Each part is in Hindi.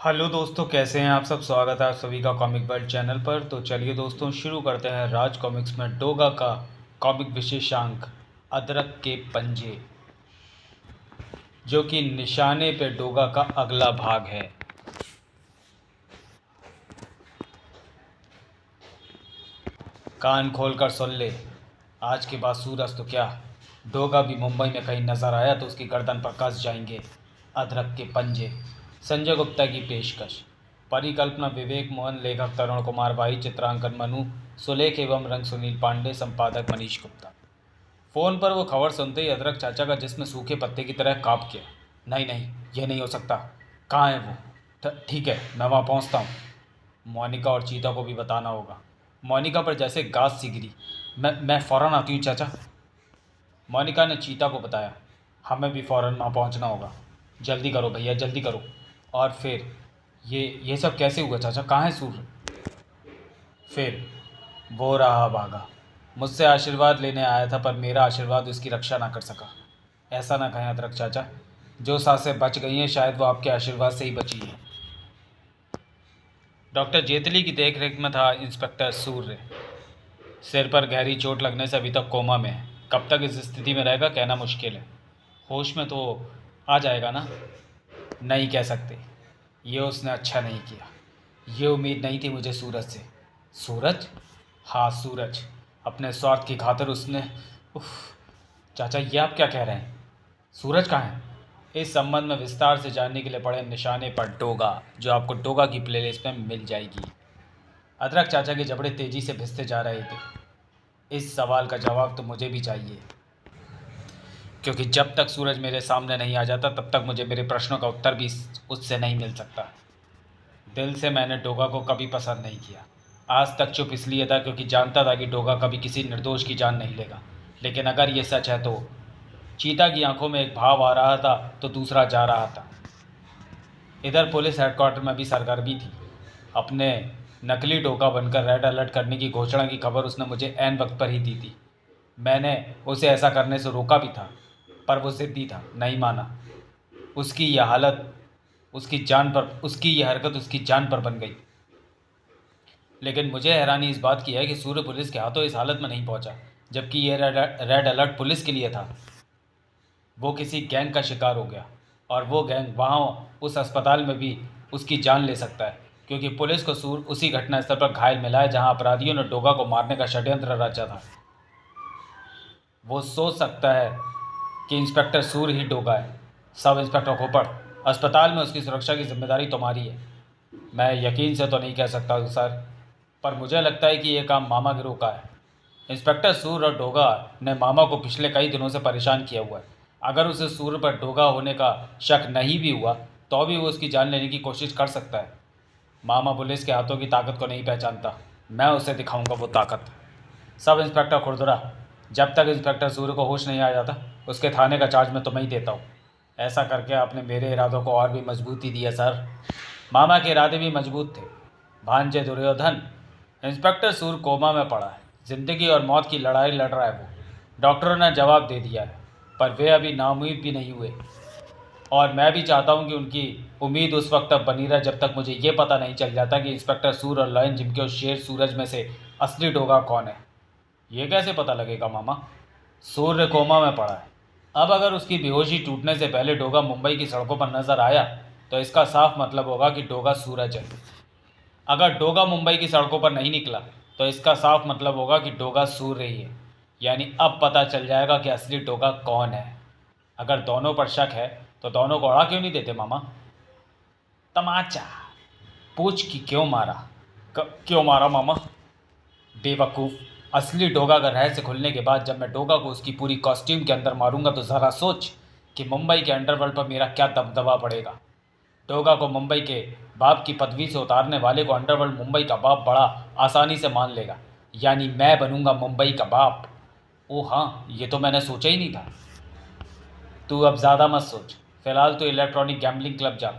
हेलो दोस्तों, कैसे हैं आप सब। स्वागत है आप सभी का कॉमिक वर्ल्ड चैनल पर। तो चलिए दोस्तों, शुरू करते हैं राज कॉमिक्स में डोगा का कॉमिक विशेषांक अदरक के पंजे, जो कि निशाने पे डोगा का अगला भाग है। कान खोल कर सुन ले, आज के बाद सूरज तो क्या, डोगा भी मुंबई में कहीं नजर आया तो उसकी गर्दन पर कस जाएंगे अदरक के पंजे। संजय गुप्ता की पेशकश। परिकल्पना विवेक मोहन, लेखक तरुण कुमार भाई, चित्रांकन मनु सुलेख एवं रंग सुनील पांडे, संपादक मनीष गुप्ता। फोन पर वो खबर सुनते ही अदरक चाचा का जिस्म सूखे पत्ते की तरह कांप गया। नहीं नहीं, ये नहीं हो सकता। कहाँ है वो? ठीक है, मैं वहाँ पहुँचता हूँ। मोनिका और चीता को भी बताना होगा। मोनिका पर जैसे गाज सी गिरी। मैं फ़ौरन आती हूँ चाचा। मोनिका ने चीता को बताया। हमें भी फ़ौरन वहाँ पहुँचना होगा। जल्दी करो भैया, जल्दी करो। और फिर ये सब कैसे हुआ चाचा? कहाँ है सूर्य? फिर वो रहा भागा। मुझसे आशीर्वाद लेने आया था, पर मेरा आशीर्वाद उसकी रक्षा ना कर सका। ऐसा ना कहें अदरक चाचा, जो सांसें बच गई हैं शायद वो आपके आशीर्वाद से ही बची हैं। डॉक्टर जेतली की देखरेख में था इंस्पेक्टर सूर्य। सिर पर गहरी चोट लगने से अभी तक कोमा में है। कब तक इस स्थिति में रहेगा कहना मुश्किल है। होश में तो आ जाएगा ना? नहीं कह सकते। ये उसने अच्छा नहीं किया। ये उम्मीद नहीं थी मुझे सूरज से। सूरज? हाँ सूरज। अपने स्वार्थ की खातिर उसने। उफ। चाचा, ये आप क्या कह रहे हैं? सूरज कहाँ है? इस संबंध में विस्तार से जानने के लिए पढ़े निशाने पर डोगा, जो आपको डोगा की प्लेलिस्ट में मिल जाएगी। अदरक चाचा के जबड़े तेजी से भिसते जा रहे थे। इस सवाल का जवाब तो मुझे भी चाहिए, क्योंकि जब तक सूरज मेरे सामने नहीं आ जाता तब तक मुझे मेरे प्रश्नों का उत्तर भी उससे नहीं मिल सकता। दिल से मैंने डोगा को कभी पसंद नहीं किया। आज तक चुप इसलिए था क्योंकि जानता था कि डोगा कभी किसी निर्दोष की जान नहीं लेगा। लेकिन अगर ये सच है तो चीता की आंखों में एक भाव आ रहा था तो दूसरा जा रहा था। इधर पुलिस हेडक्वार्टर में भी सरगर्मी थी। अपने नकली डोका बनकर रेड अलर्ट करने की घोषणा की खबर उसने मुझे ऐन वक्त पर ही दी थी। मैंने उसे ऐसा करने से रोका भी था, पर वो ज़िद्दी था, नहीं माना। उसकी यह हालत उसकी यह हरकत उसकी जान पर बन गई। लेकिन मुझे हैरानी इस बात की है कि सूर्य पुलिस के हाथों इस हालत में नहीं पहुंचा, जबकि यह रेड अलर्ट पुलिस के लिए था। वो किसी गैंग का शिकार हो गया, और वो गैंग वहाँ उस अस्पताल में भी उसकी जान ले सकता है, क्योंकि पुलिस को सूर उसी घटनास्थल पर घायल मिला है जहाँ अपराधियों ने डोगा को मारने का षड्यंत्र रचा था। वो सोच सकता है कि इंस्पेक्टर सूर ही डोगा है। सब इंस्पेक्टर खोपड़, अस्पताल में उसकी सुरक्षा की जिम्मेदारी तुम्हारी है। मैं यकीन से तो नहीं कह सकता सर, पर मुझे लगता है कि ये काम मामा गिरोह का है। इंस्पेक्टर सूर और डोगा ने मामा को पिछले कई दिनों से परेशान किया हुआ है। अगर उसे सूर पर डोगा होने का शक नहीं भी हुआ तो भी वो उसकी जान लेने की कोशिश कर सकता है। मामा पुलिस के हाथों की ताकत को नहीं पहचानता। मैं उसे दिखाऊंगा वो ताकत। सब इंस्पेक्टर खुरदुरा, जब तक इंस्पेक्टर सूर्य को होश नहीं आ जाता उसके थाने का चार्ज मैं तुम्हें ही देता हूँ। ऐसा करके आपने मेरे इरादों को और भी मजबूती दी है सर। मामा के इरादे भी मजबूत थे। भांजे दुर्योधन। इंस्पेक्टर सूर कोमा में पड़ा है। जिंदगी और मौत की लड़ाई लड़ रहा है वो। डॉक्टरों ने जवाब दे दिया है, पर वे अभी नाउम्मीद भी नहीं हुए। और मैं भी चाहता हूं कि उनकी उम्मीद उस वक्त तक बनी रहे जब तक मुझे ये पता नहीं चल जाता कि इंस्पेक्टर सूर और लायन जिम के उस शेर सूरज में से असली डोगा कौन है। ये कैसे पता लगेगा मामा? सूर्य कोमा में पड़ा है। अब अगर उसकी बेहोशी टूटने से पहले डोगा मुंबई की सड़कों पर नजर आया तो इसका साफ मतलब होगा कि डोगा सूरज है। अगर डोगा मुंबई की सड़कों पर नहीं निकला तो इसका साफ मतलब होगा कि डोगा सूर्य ही है। यानी अब पता चल जाएगा कि असली डोगा कौन है। अगर दोनों पर शक है तो दोनों को अड़ा क्यों नहीं देते मामा? तमाचा। पूछ कि क्यों मारा? क्यों मारा मामा? बेवकूफ़। असली डोगा का रहस्य खुलने के बाद जब मैं डोगा को उसकी पूरी कॉस्ट्यूम के अंदर मारूंगा तो ज़रा सोच कि मुंबई के अंडरवर्ल्ड पर मेरा क्या दबदबा पड़ेगा। डोगा को मुंबई के बाप की पदवी से उतारने वाले को अंडरवर्ल्ड मुंबई का बाप बड़ा आसानी से मान लेगा। यानी मैं बनूंगा मुंबई का बाप। ओ हाँ, ये तो मैंने सोचा ही नहीं था। तू अब ज़्यादा मत सोच। फिलहाल तो इलेक्ट्रॉनिक गैम्बलिंग क्लब जा।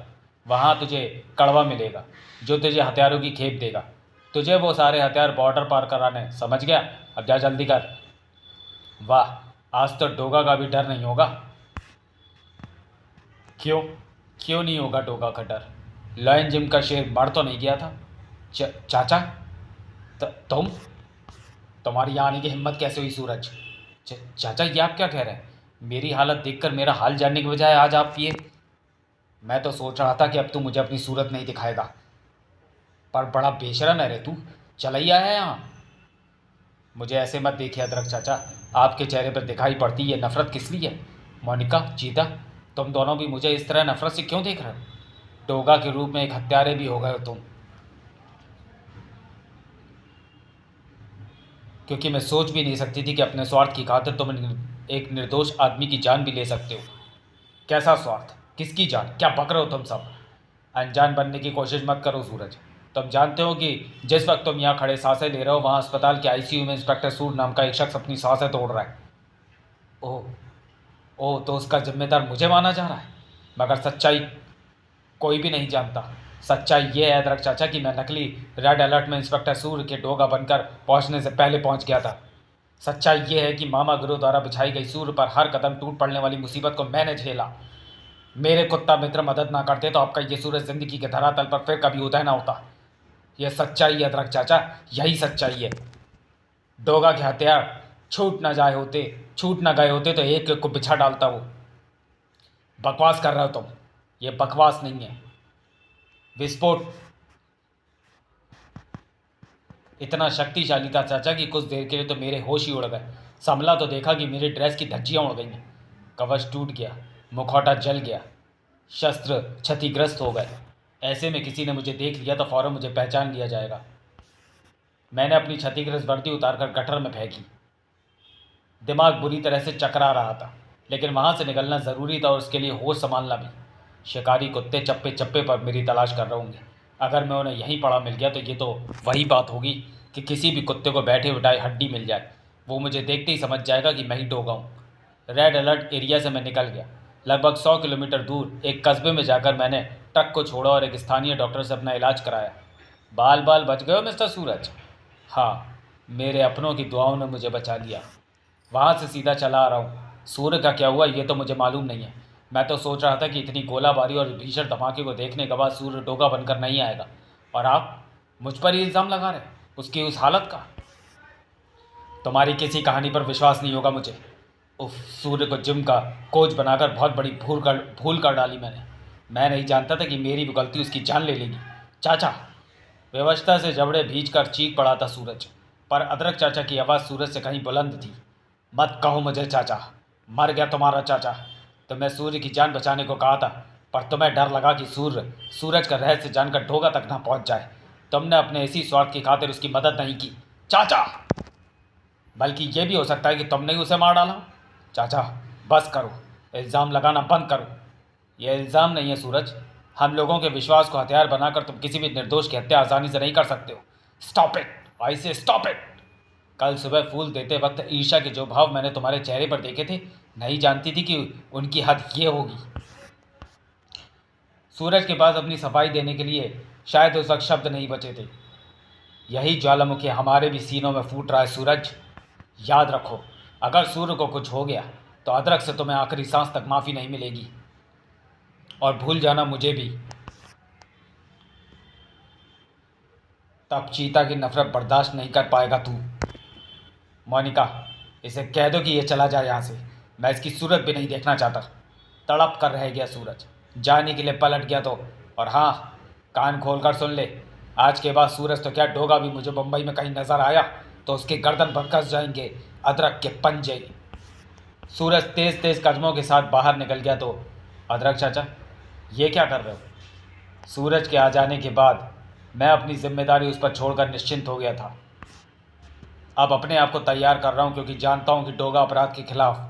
वहाँ तुझे कड़वा मिलेगा, जो तुझे हथियारों की खेप देगा। तुझे वो सारे हथियार बॉर्डर पार कराने, समझ गया? अब जा जल्दी कर। वाह, आज तो डोगा का भी डर नहीं होगा। क्यों? क्यों नहीं होगा डोगा का डर? लॉयन जिम का शेर मर तो नहीं गया था? चाचा, तुम, तुम्हारी यहाँ आने की हिम्मत कैसे हुई सूरज? चाचा, ये आप क्या कह रहे हैं? मेरी हालत देखकर मेरा हाल जानने के बजाय आज आप ये। मैं तो सोच रहा था कि अब तू मुझे अपनी सूरत नहीं दिखाएगा, पर बड़ा बेशरम है रे तू। चला ही आया यहाँ। मुझे ऐसे मत देखिए अदरक चाचा, आपके चेहरे पर दिखाई पड़ती ये नफरत किस लिए? मोनिका, चीता, तुम दोनों भी मुझे इस तरह नफरत से क्यों देख रहे हो? डोगा के रूप में एक हत्यारे भी हो गए हो तुम। क्योंकि मैं सोच भी नहीं सकती थी कि अपने स्वार्थ की खातिर तुम एक निर्दोष आदमी की जान भी ले सकते हो। कैसा स्वार्थ? किसकी जान? क्या बक रहे हो तुम सब? अनजान बनने की कोशिश मत करो सूरज। तुम जानते हो कि जिस वक्त तुम यहाँ खड़े सांसें ले रहे हो, वहाँ अस्पताल के आईसीयू में इंस्पेक्टर सूर नाम का एक शख्स अपनी सांसें तोड़ रहा है। ओह, ओह, तो उसका जिम्मेदार मुझे माना जा रहा है। मगर सच्चाई कोई भी नहीं जानता। सच्चाई ये है अदरक चाचा कि मैं नकली रेड अलर्ट में इंस्पेक्टर सूर के डोगा बनकर पहुंचने से पहले पहुंच गया था। सच्चाई ये है कि मामा गुरु द्वारा बिछाई गई सूर पर हर कदम टूट पड़ने वाली मुसीबत को मैंने झेला। मेरे कुत्ता मित्र मदद ना करते तो आपका ये सूरज जिंदगी के धरातल पर फिर कभी उदय ना होता। यह सच्चाई है अदरक चाचा, यही सच्चाई है। डोगा के हथियार छूट ना गए होते तो एक एक को बिछा डालता वो। बकवास कर रहे हो तुम। ये बकवास नहीं है, विस्फोट इतना शक्तिशाली था चाचा कि कुछ देर के लिए तो मेरे होश ही उड़ गए। संभला तो देखा कि मेरी ड्रेस की धज्जियां उड़ गई हैं, कवच टूट गया, मुखौटा जल गया, शस्त्र क्षतिग्रस्त हो गए। ऐसे में किसी ने मुझे देख लिया तो फौरन मुझे पहचान लिया जाएगा। मैंने अपनी क्षतिग्रस्त वर्दी उतारकर गटर में फेंकी। दिमाग बुरी तरह से चकरा रहा था, लेकिन वहाँ से निकलना ज़रूरी था और उसके लिए होश संभालना भी। शिकारी कुत्ते चप्पे चप्पे पर मेरी तलाश कर रहे होंगे। अगर मैं उन्हें यहीं पड़ा मिल गया तो ये तो वही बात होगी कि किसी भी कुत्ते को बैठे बिठाए हड्डी मिल जाए। वो मुझे देखते ही समझ जाएगा कि मैं ही डोगा हूँ। रेड अलर्ट एरिया से मैं निकल गया। लगभग 100 किलोमीटर दूर एक कस्बे में जाकर मैंने ट्रक को छोड़ा और एक स्थानीय डॉक्टर से अपना इलाज कराया। बाल बाल बच गए हो मिस्टर सूरज? हाँ, मेरे अपनों की दुआओं ने मुझे बचा लिया। वहाँ से सीधा चला आ रहा हूँ। सूर्य का क्या हुआ ये तो मुझे मालूम नहीं है। मैं तो सोच रहा था कि इतनी गोलाबारी और भीषण धमाके को देखने के बाद सूर्य डोगा बनकर नहीं आएगा, और आप मुझ पर ही इल्ज़ाम लगा रहे, उसकी उस हालत का। तुम्हारी किसी कहानी पर विश्वास नहीं होगा मुझे। उफ, सूर्य को जिम का कोच बनाकर बहुत बड़ी भूल कर डाली मैंने। मैं नहीं जानता था कि मेरी भी गलती उसकी जान ले लेगी। चाचा, व्यवस्था से जबड़े भींच कर चीख पड़ा था सूरज, पर अदरक चाचा की आवाज़ सूरज से कहीं बुलंद थी। मत कहो मुझे चाचा, मर गया तुम्हारा चाचा। तुम्हें सूर्य की जान बचाने को कहा था, पर तुम्हें डर लगा कि सूरज का रहस्य जानकर डोगा तक ना पहुंच जाए। तुमने अपने इसी स्वार्थ की खातिर उसकी मदद नहीं की चाचा। बल्कि ये भी हो सकता है कि तुमने ही उसे मार डाला। चाचा, बस करो, इल्ज़ाम लगाना बंद करो। यह इल्ज़ाम नहीं है सूरज। हम लोगों के विश्वास को हथियार बनाकर तुम किसी भी निर्दोष की हत्या आसानी से नहीं कर सकते हो। स्टॉप इट, आई से स्टॉप इट। कल सुबह फूल देते वक्त ईर्ष्या के जो भाव मैंने तुम्हारे चेहरे पर देखे थे, नहीं जानती थी कि उनकी हद ये होगी। सूरज के पास अपनी सफाई देने के लिए शायद उस वक्त शब्द नहीं बचे थे। यही ज्वालामुखी हमारे भी सीनों में फूट रहा है सूरज। याद रखो, अगर सूर्य को कुछ हो गया तो अदरक से तुम्हें आखिरी सांस तक माफ़ी नहीं मिलेगी। और भूल जाना मुझे भी। तब चीता की नफरत बर्दाश्त नहीं कर पाएगा तू। मोनिका, इसे कह दो कि ये चला जाए यहाँ से। मैं इसकी सूरत भी नहीं देखना चाहता। तड़प कर रह गया सूरज। जाने के लिए पलट गया तो। और हाँ, कान खोलकर सुन ले, आज के बाद सूरज तो क्या डोगा भी मुझे मुंबई में कहीं नजर आया तो उसके गर्दन पर कस जाएंगे अदरक के पंजे। सूरज तेज तेज कदमों के साथ बाहर निकल गया तो। अदरक चाचा, ये क्या कर रहे हो? सूरज के आ जाने के बाद मैं अपनी जिम्मेदारी उस पर छोड़कर निश्चिंत हो गया था। अब अपने आप को तैयार कर रहा हूं, क्योंकि जानता हूं कि डोगा अपराध के खिलाफ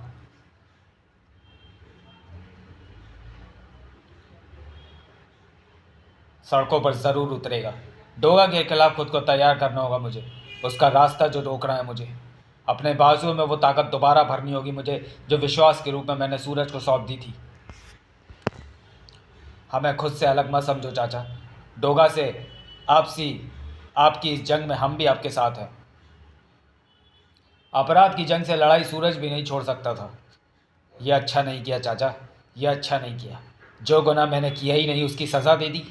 सड़कों पर ज़रूर उतरेगा। डोगा के खिलाफ खुद को तैयार करना होगा मुझे। उसका रास्ता जो रोक रहा है मुझे, अपने बाजुओं में वो ताकत दोबारा भरनी होगी मुझे, जो विश्वास के रूप में मैंने सूरज को सौंप दी थी। हमें खुद से अलग मत समझो चाचा। डोगा से आपसी आपकी इस जंग में हम भी आपके साथ हैं। अपराध की जंग से लड़ाई सूरज भी नहीं छोड़ सकता था। यह अच्छा नहीं किया चाचा, यह अच्छा नहीं किया। जो गुनाह मैंने किया ही नहीं उसकी सज़ा दे दी।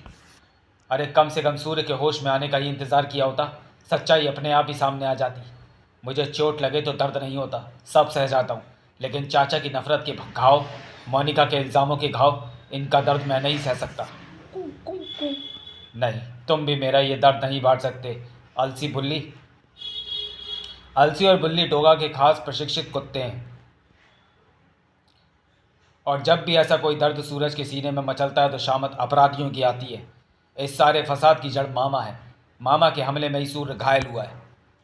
अरे कम से कम सूर्य के होश में आने का ही इंतज़ार किया होता, सच्चाई अपने आप ही सामने आ जाती। मुझे चोट लगे तो दर्द नहीं होता, सब सह जाता हूँ, लेकिन चाचा की नफ़रत के घाव, मोनिका के इल्ज़ामों के घाव, इनका दर्द मैं नहीं सह सकता। नहीं, तुम भी मेरा ये दर्द नहीं बांट सकते, अलसी बुल्ली। अलसी और बुल्ली डोगा के खास प्रशिक्षित कुत्ते हैं, और जब भी ऐसा कोई दर्द सूरज के सीने में मचलता है तो शामत अपराधियों की आती है। इस सारे फसाद की जड़ मामा है। मामा के हमले में ही सूर्य घायल हुआ है,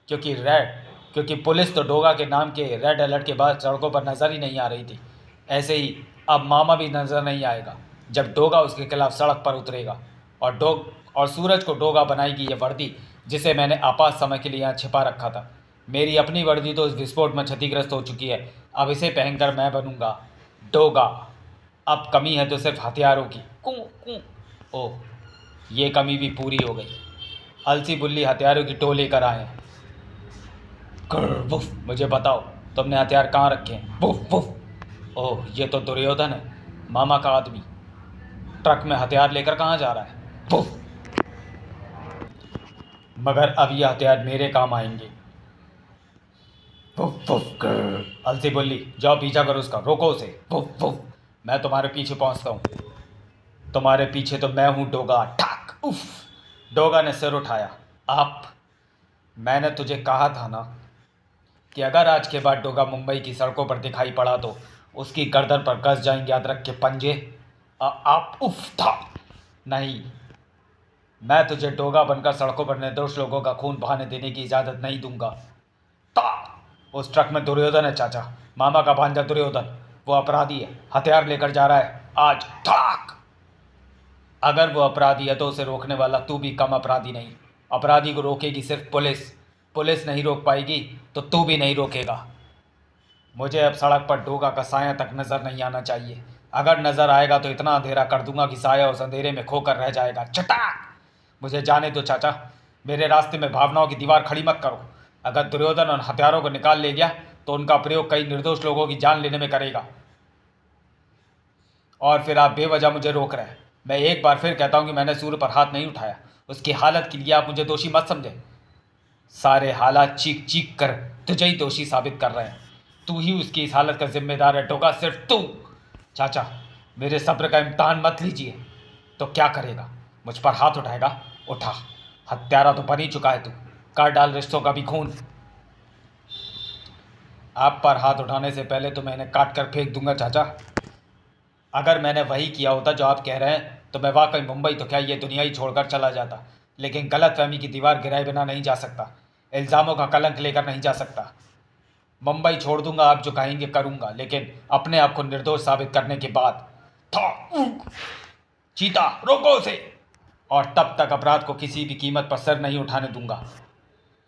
क्योंकि पुलिस तो डोगा के नाम के रेड अलर्ट के बाद सड़कों पर नज़र ही नहीं आ रही थी। ऐसे ही अब मामा भी नज़र नहीं आएगा जब डोगा उसके खिलाफ सड़क पर उतरेगा, और सूरज को डोगा बनाएगी ये वर्दी जिसे मैंने आपात समय के लिए यहाँ छिपा रखा था। मेरी अपनी वर्दी तो इस विस्फोट में क्षतिग्रस्त हो चुकी है, अब इसे पहनकर मैं बनूंगा डोगा। अब कमी है तो सिर्फ हथियारों की। कू कू। ओह, ये कमी भी पूरी हो गई। अलसी बुल्ली हथियारों की टोले लेकर आए हैं। वुफ, मुझे बताओ तुमने हथियार कहाँ रखे हैं? Woof woof. ओह, ये तो दुर्योधन है, मामा का आदमी। ट्रक में हथियार लेकर कहाँ जा रहा है? वुफ। मगर अब ये हथियार मेरे काम आएंगे। Woof woof. अलसी बुल्ली, जाओ पीछा करो उसका, रोको उसे। Woof woof. मैं तुम्हारे पीछे पहुंचता हूँ। तुम्हारे पीछे तो मैं हूँ डोगा। ठाक। उफ। डोगा ने सिर उठाया। आप, मैंने तुझे कहा था ना कि अगर आज के बाद डोगा मुंबई की सड़कों पर दिखाई पड़ा तो उसकी गर्दन पर कस जाएंगे अदरक के पंजे। आप। उफ था। नहीं, मैं तुझे डोगा बनकर सड़कों पर निर्दोष लोगों का खून बहाने देने की इजाज़त नहीं दूंगा। ता। उस ट्रक में दुर्योधन है चाचा, मामा का भांजा दुर्योधन। वो अपराधी है, हथियार लेकर जा रहा है आज। ठाक। अगर वो अपराधी है तो उसे रोकने वाला तू भी कम अपराधी नहीं। अपराधी को रोकेगी सिर्फ पुलिस। पुलिस नहीं रोक पाएगी तो तू भी नहीं रोकेगा। मुझे अब सड़क पर डोगा का साया तक नज़र नहीं आना चाहिए। अगर नज़र आएगा तो इतना अंधेरा कर दूंगा कि साया उस अंधेरे में खोकर रह जाएगा। चटाक। मुझे जाने दो चाचा, मेरे रास्ते में भावनाओं की दीवार खड़ी मत करो। अगर दुर्योधन उन हथियारों को निकाल ले गया तो उनका प्रयोग कई निर्दोष लोगों की जान लेने में करेगा, और फिर आप बेवजह मुझे रोक रहे हैं। मैं एक बार फिर कहता हूं कि मैंने सूर्य पर हाथ नहीं उठाया। उसकी हालत के लिए आप मुझे दोषी मत समझें। सारे हालात चीख चीख कर तुझे ही दोषी साबित कर रहे हैं। तू ही उसकी इस हालत का जिम्मेदार है डोगा, सिर्फ तू। चाचा, मेरे सब्र का इम्तहान मत लीजिए। तो क्या करेगा? मुझ पर हाथ उठाएगा? उठा, हत्यारा तो बन ही चुका है तू। कर डाल रिश्तों का भी खून। आप पर हाथ उठाने से पहले तो मैं इन्हें काट कर फेंक दूंगा चाचा। अगर मैंने वही किया होता जो आप कह रहे हैं तो मैं वाकई मुंबई तो क्या ये दुनिया ही छोड़कर चला जाता, लेकिन गलतफहमी की दीवार गिराए बिना नहीं जा सकता, इल्ज़ामों का कलंक लेकर नहीं जा सकता। मुंबई छोड़ दूंगा, आप जो कहेंगे करूंगा, लेकिन अपने आप को निर्दोष साबित करने के बाद। था। चीता, रोको उसे। और तब तक अपराध को किसी भी कीमत पर सर नहीं उठाने दूंगा।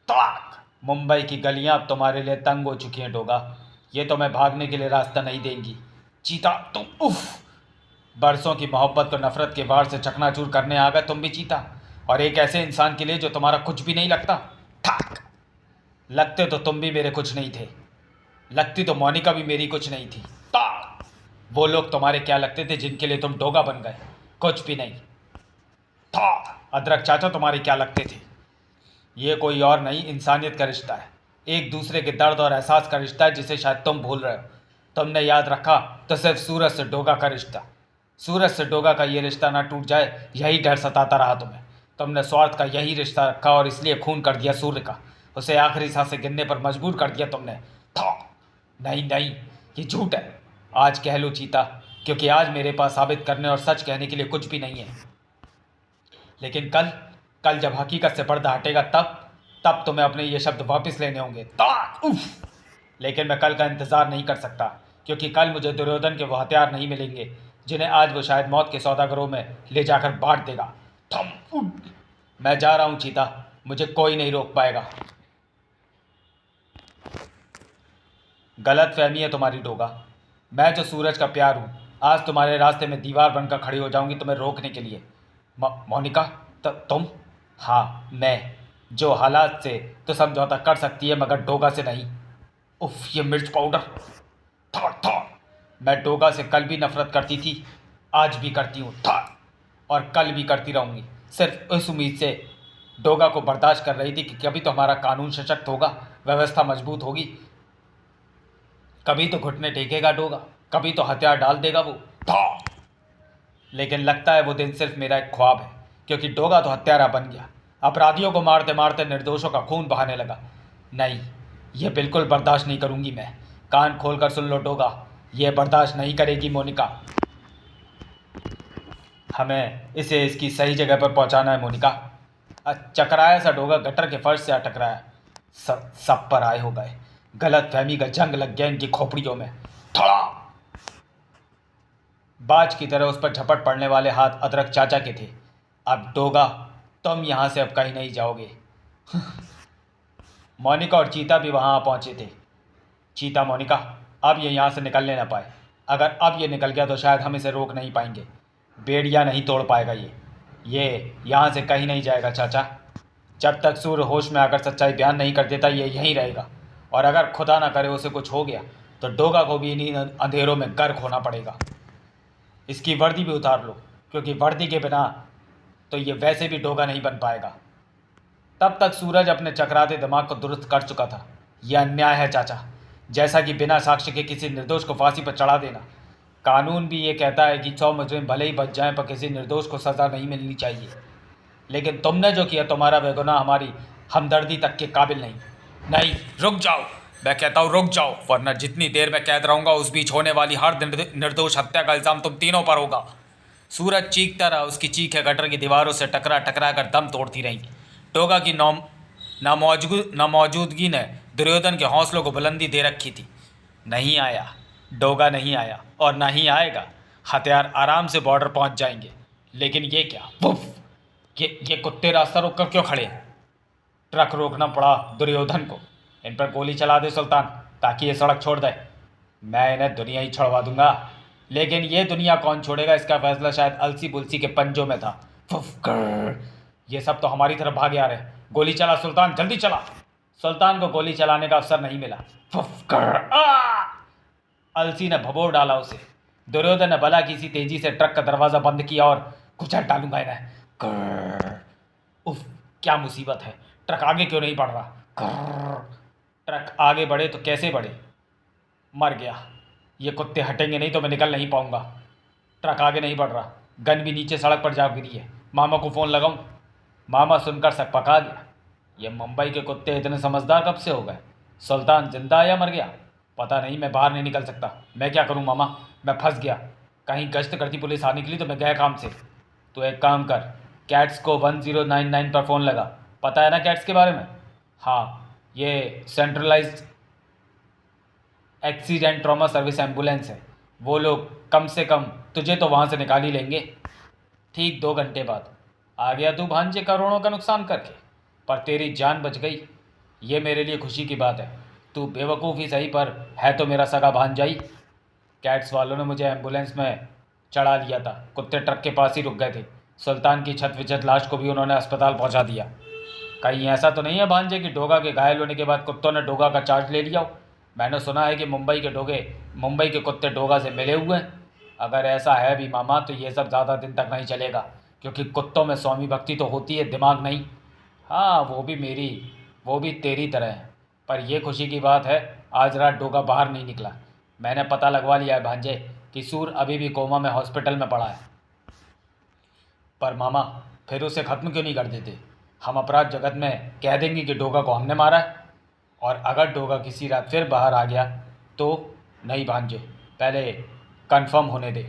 ताक। मुंबई की गलियां अब तुम्हारे लिए तंग हो चुकी हैं डोगा, ये तो मैं भागने के लिए रास्ता नहीं देंगी। चीता, तुम। उफ। बरसों की मोहब्बत को नफरत के वार से चकनाचूर करने आ गए तुम भी चीता, और एक ऐसे इंसान के लिए जो तुम्हारा कुछ भी नहीं लगता। ठाक। लगते तो तुम भी मेरे कुछ नहीं थे, लगती तो मोनिका भी मेरी कुछ नहीं थी। ता। वो लोग तुम्हारे क्या लगते थे जिनके लिए तुम डोगा बन गए? कुछ भी नहीं। था। अदरक चाचा तुम्हारे क्या लगते थे? ये कोई और नहीं, इंसानियत का रिश्ता है, एक दूसरे के दर्द और एहसास का रिश्ता है जिसे शायद तुम भूल रहे हो। तुमने याद रखा तो सिर्फ सूरज से डोगा का रिश्ता। सूरज से डोगा का ये रिश्ता ना टूट जाए, यही डर सताता रहा तुम्हें। तुमने स्वार्थ का यही रिश्ता रखा और इसलिए खून कर दिया सूर्य का, उसे आखिरी सांसें गिनने पर मजबूर कर दिया तुमने। था। नहीं नहीं, ये झूठ है। आज कह लो चीता, क्योंकि आज मेरे पास साबित करने और सच कहने के लिए कुछ भी नहीं है। लेकिन कल, कल जब हकीकत से पर्दा हटेगा तब तुम्हें अपने ये शब्द वापस लेने होंगे। ताक। उफ। लेकिन मैं कल का इंतज़ार नहीं कर सकता, क्योंकि कल मुझे दुर्योधन के वो हथियार नहीं मिलेंगे जिन्हें आज वो शायद मौत के सौदागरों में ले जाकर बांट देगा। थम। उफ। मैं जा रहा हूँ चीता, मुझे कोई नहीं रोक पाएगा। गलत फहमी है तुम्हारी डोगा। मैं जो सूरज का प्यार हूँ, आज तुम्हारे रास्ते में दीवार बनकर खड़ी हो जाऊंगी तुम्हें रोकने के लिए। मोनिका, तुम? हाँ, मैं, जो हालात से तो समझौता कर सकती है मगर डोगा से नहीं। उफ, ये मिर्च पाउडर। था था। मैं डोगा से कल भी नफरत करती थी, आज भी करती हूँ। था। और कल भी करती रहूंगी। सिर्फ इस उम्मीद से डोगा को बर्दाश्त कर रही थी कि कभी तो हमारा कानून सशक्त होगा, व्यवस्था मजबूत होगी, कभी तो घुटने टेकेगा डोगा, कभी तो हथियार डाल देगा वो। लेकिन लगता है वो दिन सिर्फ मेरा एक ख्वाब है, क्योंकि डोगा तो हत्यारा बन गया, अपराधियों को मारते मारते निर्दोषों का खून बहाने लगा। नहीं, ये बिल्कुल बर्दाश्त नहीं करूंगी मैं। कान खोलकर सुन लो डोगा, ये बर्दाश्त नहीं करेगी मोनिका। हमें इसे इसकी सही जगह पर पहुंचाना है मोनिका। चकराया सा डोगा गटर के फर्श से अटकराया। सब पर आए हो गए, गलत फहमी का जंग लग गया इनकी खोपड़ियों में। थोड़ा बाज की तरह उस पर झपट पड़ने वाले हाथ अदरक चाचा के थे। अब डोगा, तुम यहां से अब कहीं नहीं जाओगे। मोनिका और चीता भी वहां आ पहुंचे थे। चीता, मोनिका, अब ये यहाँ से निकलने ना पाए। अगर अब ये निकल गया तो शायद हम इसे रोक नहीं पाएंगे। बेड़िया नहीं तोड़ पाएगा ये यहाँ से कहीं नहीं जाएगा चाचा। जब तक सूर्य होश में आकर सच्चाई बयान नहीं कर देता ये यहीं रहेगा। और अगर खुदा ना करे उसे कुछ हो गया तो डोगा को भी इन्हीं अंधेरों में गर्क होना पड़ेगा। इसकी वर्दी भी उतार लो, क्योंकि वर्दी के बिना तो ये वैसे भी डोगा नहीं बन पाएगा। तब तक सूरज अपने चकराते दिमाग को दुरुस्त कर चुका था। यह अन्याय है चाचा, जैसा कि बिना साक्ष्य के किसी निर्दोष को फांसी पर चढ़ा देना। कानून भी ये कहता है कि 100 मुजरिम भले ही बच जाएं पर किसी निर्दोष को सज़ा नहीं मिलनी चाहिए। लेकिन तुमने जो किया, तुम्हारा बेगुनाह हमारी हमदर्दी तक के काबिल नहीं। नहीं, रुक जाओ, मैं कहता हूँ रुक जाओ, वरना जितनी देर मैं कैद रहूँगा उस बीच होने वाली हर निर्दोष हत्या का इल्ज़ाम तुम तीनों पर होगा। सूरज चीखता रहा। उसकी चीखें गटर की दीवारों से टकरा टकरा कर दम तोड़ती रहीं। डोगा की नामौजूदगी ने दुर्योधन के हौसलों को बुलंदी दे रखी थी। नहीं आया, डोगा नहीं आया और ना ही आएगा। हथियार आराम से बॉर्डर पहुंच जाएंगे। लेकिन ये क्या, वुफ, ये कुत्ते रास्ता रोक कर क्यों खड़े हैं? ट्रक रोकना पड़ा दुर्योधन को। इन पर गोली चला दे सुल्तान, ताकि ये सड़क छोड़ दे। मैं इन्हें दुनिया ही छोड़वा दूंगा। लेकिन ये दुनिया कौन छोड़ेगा, इसका फैसला शायद अलसी बुलसी के पंजों में था। ये सब तो हमारी तरफ भागे आ रहे हैं। गोली चला सुल्तान, जल्दी चला। सुल्तान को गोली चलाने का अवसर नहीं मिला। अलसी ने भभोर डाला उसे। दुर्योधन ने भला किसी तेजी से ट्रक का दरवाजा बंद किया और कुचल डालूंगा इन्हें। उफ, क्या मुसीबत है। ट्रक आगे क्यों नहीं बढ़ रहा? ट्रक आगे बढ़े तो कैसे बढ़े? मर गया। ये कुत्ते हटेंगे नहीं तो मैं निकल नहीं पाऊंगा। ट्रक आगे नहीं बढ़ रहा। गन भी नीचे सड़क पर जा गिरी है। मामा को फ़ोन लगाऊं? मामा सुनकर सकपका गया। ये मुंबई के कुत्ते इतने समझदार कब से हो गए? सुल्तान जिंदा है या मर गया? पता नहीं, मैं बाहर नहीं निकल सकता। मैं क्या करूं मामा, मैं फंस गया। कहीं गश्त करती पुलिस आ निकली तो मैं गया काम से। तो एक काम कर, कैट्स को 1099 पर फ़ोन लगा। पता है ना कैट्स के बारे में? हाँ, ये centralised accident trauma service ambulance है। वो लोग कम से कम तुझे तो वहाँ से निकाल ही लेंगे। ठीक 2 घंटे बाद आ गया तू भांजे, करोड़ों का नुकसान करके, पर तेरी जान बच गई। ये मेरे लिए खुशी की बात है। तू बेवकूफ़ ही सही, पर है तो मेरा सगा भांजाई। कैट्स वालों ने मुझे एम्बुलेंस में चढ़ा लिया था। कुत्ते ट्रक के पास ही रुक गए थे। सुल्तान की छत विछत लाश को भी उन्होंने अस्पताल पहुंचा दिया। कहीं ऐसा तो नहीं है भांजे कि डोगा के घायल होने के बाद कुत्तों ने डोगा का चार्ज ले लिया हो? मैंने सुना है कि मुंबई के कुत्ते डोगा से मिले हुए हैं। अगर ऐसा है भी मामा तो ये सब ज़्यादा दिन तक नहीं चलेगा, क्योंकि कुत्तों में स्वामी भक्ति तो होती है, दिमाग नहीं। हाँ, वो भी तेरी तरह है। पर यह खुशी की बात है, आज रात डोगा बाहर नहीं निकला। मैंने पता लगवा लिया है भांजे कि सूर अभी भी कोमा में हॉस्पिटल में पड़ा है। पर मामा, फिर उसे ख़त्म क्यों नहीं कर देते? हम अपराध जगत में कह देंगे कि डोगा को हमने मारा है। और अगर डोगा किसी रात फिर बाहर आ गया तो? नहीं भांजे, पहले कंफर्म होने दे।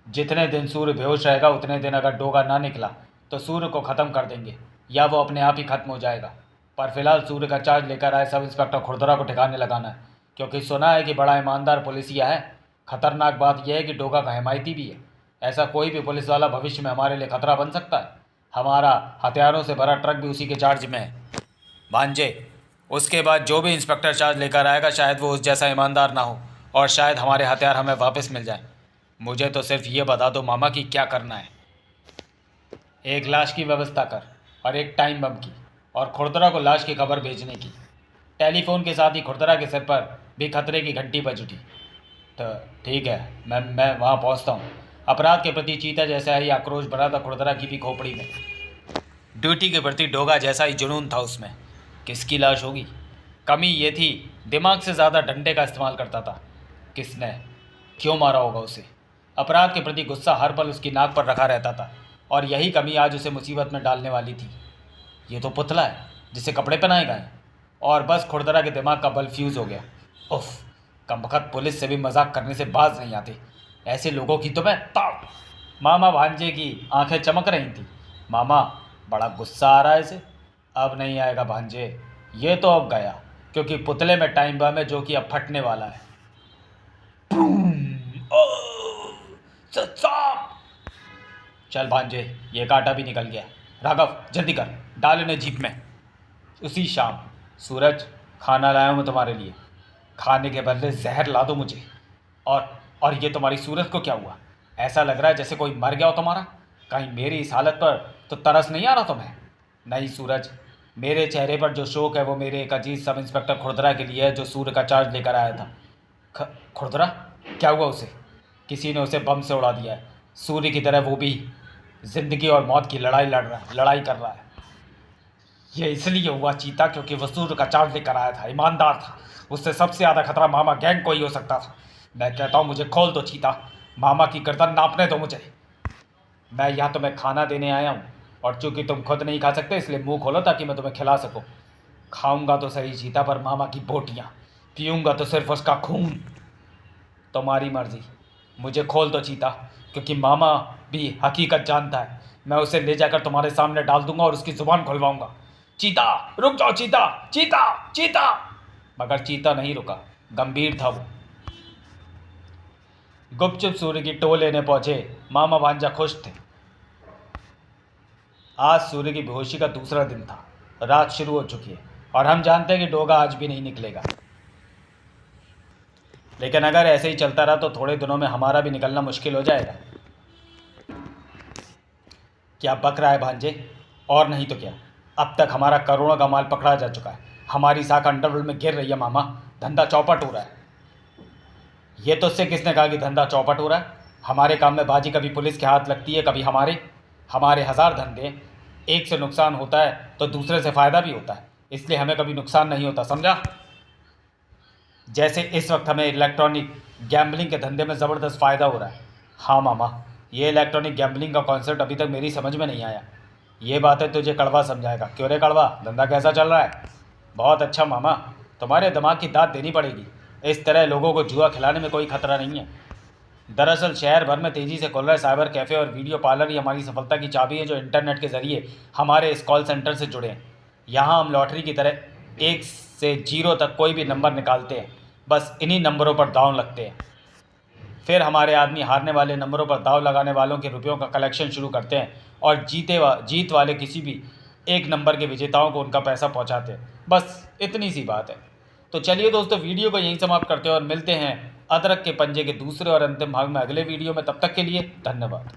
जितने दिन सूर्य बेहोश रहेगा उतने दिन अगर डोगा ना निकला तो सूर्य को ख़त्म कर देंगे, या वो अपने आप ही ख़त्म हो जाएगा। पर फिलहाल सूर्य का चार्ज लेकर आए सब इंस्पेक्टर खुरदरा को ठिकाने लगाना है, क्योंकि सुना है कि बड़ा ईमानदार पुलिसिया है। खतरनाक बात यह है कि डोगा का हिमायती भी है। ऐसा कोई भी पुलिस वाला भविष्य में हमारे लिए खतरा बन सकता है। हमारा हथियारों से भरा ट्रक भी उसी के चार्ज में है भांजे। उसके बाद जो भी इंस्पेक्टर चार्ज लेकर आएगा शायद वो उस जैसा ईमानदार ना हो, और शायद हमारे हथियार हमें वापस मिल जाए। मुझे तो सिर्फ ये बता दो मामा कि क्या करना है। एक लाश की व्यवस्था कर और एक टाइम बम की, और खुरदरा को लाश की खबर भेजने की। टेलीफोन के साथ ही खुरदरा के सिर पर भी खतरे की घंटी बज उठी। तो ठीक है, मैं वहाँ पहुँचता हूँ। अपराध के प्रति चीता जैसा ही आक्रोश भरा था खुरदरा की भी खोपड़ी में। ड्यूटी के प्रति डोगा जैसा ही जुनून था उसमें। किसकी लाश होगी? कमी ये थी, दिमाग से ज़्यादा डंडे का इस्तेमाल करता था। किसने, क्यों मारा होगा उसे? अपराध के प्रति गुस्सा हर पल उसकी नाक पर रखा रहता था, और यही कमी आज उसे मुसीबत में डालने वाली थी। ये तो पुतला है जिसे कपड़े पहनाए गए, और बस खुरदरा के दिमाग का बल्ब फ्यूज़ हो गया। उफ, कमबख्त पुलिस से भी मजाक करने से बाज नहीं आते। ऐसे लोगों की तो मैं ताड़। मामा भांजे की आंखें चमक रही थी। मामा, बड़ा गुस्सा आ रहा है इसे। अब नहीं आएगा भांजे, ये तो अब गया, क्योंकि पुतले में टाइम बम है जो कि अब फटने वाला है। चल भांजे, ये कांटा भी निकल गया। राघव, जल्दी कर, डाल इन्हें जीप में। उसी शाम, सूरज, खाना लाया हूँ मैं तुम्हारे लिए। खाने के बदले जहर ला दो मुझे। और ये तुम्हारी सूरत को क्या हुआ? ऐसा लग रहा है जैसे कोई मर गया हो तुम्हारा। कहीं मेरी इस हालत पर तो तरस नहीं आ रहा तुम्हें? नहीं सूरज, मेरे चेहरे पर जो शोक है वो मेरे एक अजीज सब इंस्पेक्टर खुरदरा के लिए है, जो सूर्य का चार्ज लेकर आया था। खुरदरा? क्या हुआ उसे? किसी ने उसे बम से उड़ा दिया है। सूर्य की तरह वो भी जिंदगी और मौत की लड़ाई कर रहा है। ये इसलिए हुआ चीता क्योंकि वो सूर्य का चार्ज लेकर आया था, ईमानदार था। उससे सबसे ज़्यादा खतरा मामा गैंग को ही हो सकता था। मैं कहता हूँ मुझे खोल दो चीता, मामा की गर्दन नापने दो मुझे। मैं यहाँ तुम्हें खाना देने आया हूँ, और चूंकि तुम खुद नहीं खा सकते इसलिए मुंह खोलो ताकि मैं तुम्हें खिला सकूँ। खाऊंगा तो सही चीता, पर मामा की बोटियाँ पीऊँगा तो सिर्फ उसका खून। तुम्हारी मर्जी, मुझे खोल दो चीता, क्योंकि मामा भी हकीकत जानता है। मैं उसे ले जाकर तुम्हारे सामने डाल दूंगा और उसकी जुबान खुलवाऊंगा। चीता, रुक जाओ चीता, चीता, चीता। मगर चीता नहीं रुका, गंभीर था वो। गुपचुप सूर्य की टो लेने पहुंचे मामा भांजा खुश थे। आज सूर्य की बेहोशी का दूसरा दिन था। रात शुरू हो चुकी है और हम जानते हैं कि डोगा आज भी नहीं निकलेगा। लेकिन अगर ऐसे ही चलता रहा तो थोड़े दिनों में हमारा भी निकलना मुश्किल हो जाएगा। क्या बक रहा है भांजे? और नहीं तो क्या, अब तक हमारा करोड़ों का माल पकड़ा जा चुका है। हमारी साख अंडरवर्ल्ड में गिर रही है मामा। धंधा चौपट हो रहा है। ये तो उससे किसने कहा कि धंधा चौपट हो रहा है? हमारे काम में बाजी कभी पुलिस के हाथ लगती है, कभी हमारे हज़ार धंधे। एक से नुकसान होता है तो दूसरे से फ़ायदा भी होता है, इसलिए हमें कभी नुकसान नहीं होता, समझा? जैसे इस वक्त हमें इलेक्ट्रॉनिक गैम्बलिंग के धंधे में ज़बरदस्त फ़ायदा हो रहा है। हाँ मामा, ये इलेक्ट्रॉनिक गैम्बलिंग का कॉन्सेप्ट अभी तक मेरी समझ में नहीं आया। ये बातें तुझे कड़वा समझाएगा। क्यों रे कड़वा, धंधा कैसा चल रहा है? बहुत अच्छा मामा, तुम्हारे दिमाग की दाद देनी पड़ेगी। इस तरह लोगों को जुआ खिलाने में कोई खतरा नहीं है। दरअसल शहर भर में तेज़ी से खुल रहे साइबर कैफ़े और वीडियो पार्लर ही हमारी सफलता की चाबी है, जो इंटरनेट के ज़रिए हमारे इस कॉल सेंटर से जुड़े हैं। यहाँ हम लॉटरी की तरह 1 से 0 तक कोई भी नंबर निकालते हैं। बस इन्हीं नंबरों पर दांव लगते हैं। फिर हमारे आदमी हारने वाले नंबरों पर दांव लगाने वालों के रुपयों का कलेक्शन शुरू करते हैं, और जीत वाले किसी भी एक नंबर के विजेताओं को उनका पैसा पहुंचाते हैं। बस इतनी सी बात है। तो चलिए दोस्तों, वीडियो को यहीं समाप्त करते हैं और मिलते हैं अदरक के पंजे के दूसरे और अंतिम भाग में अगले वीडियो में। तब तक के लिए धन्यवाद।